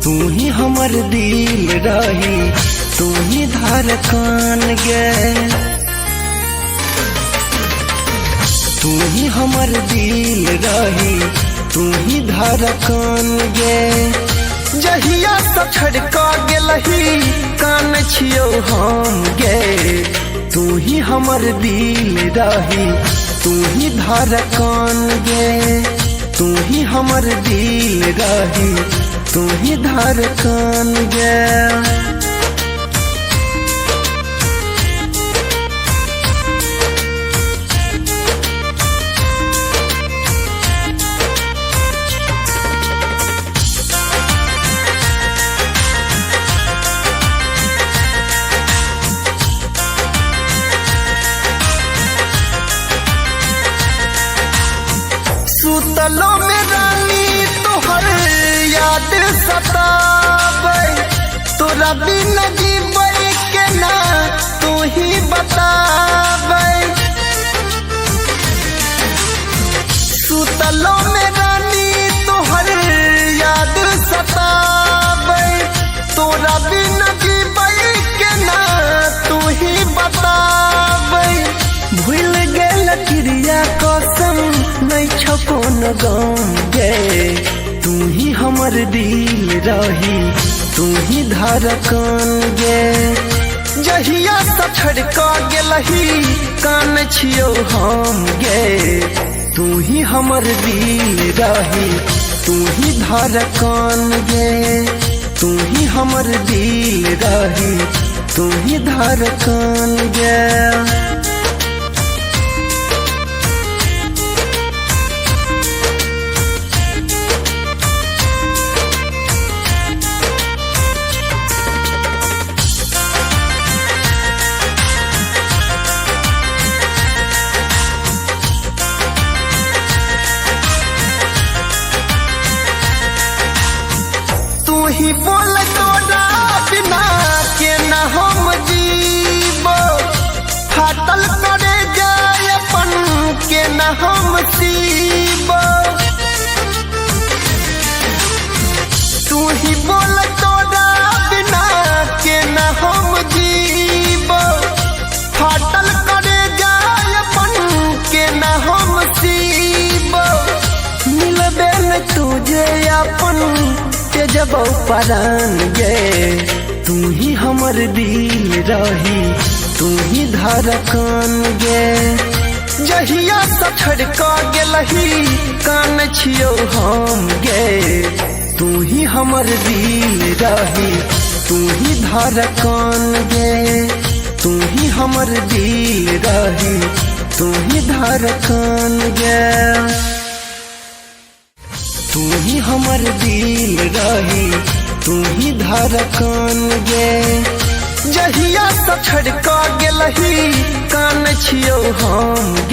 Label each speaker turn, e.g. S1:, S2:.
S1: तू ही हमर दिल रही, तू ही धड़कन गे। तू ही हमर दिल रही, तू ही धड़कन गे। जहिया से छड़का गेलही कान छियो हम गे। तू ही हमर दिल रही, तू ही धड़कन गे। तू ही हमर दिल रही, तू ही धड़कन गे। सुतलो में रानी तोहर याद सतावे, तोरा बिन जीवे के ना तू ही बतावे। सुतलो में रानी तोहर याद सतावे, तोरा बिन जीवे के ना तू ही बतावे। भूल गेल क्रिया कसम नहीं छपोन गम गे। तू ही हमर दिल रही, तू ही धड़कन गे। जहिया से छड़का गेलही कान छियो हम गे। तू ही हमर दिल रही, तू ही धड़कन गे। तू ही हमर दिल रही, तू ही धड़कन गे। तू ही बोल तोरा बिना के न हम जीवो, फाटल करे जाय अपन के न हम सीबो। तू ही बोल तोरा बिना के न हम जीवो, फाटल करे जाय अपन के न हम सीबो। मिलबे न तुझे अपन जब परान गे। तू ही हमर दिल रही, तू ही धड़कन गे। जहिया से छड़का गेलही कान छियो हम गे। तू ही हमर दिल रही, तू ही धड़कन गे। तू ही हमर दिल रही, तू ही धड़कन गे। तू ही हमर दिल रही, तू ही धड़कन गे। जहिया से छड़का गेलही कान छियो हम गे।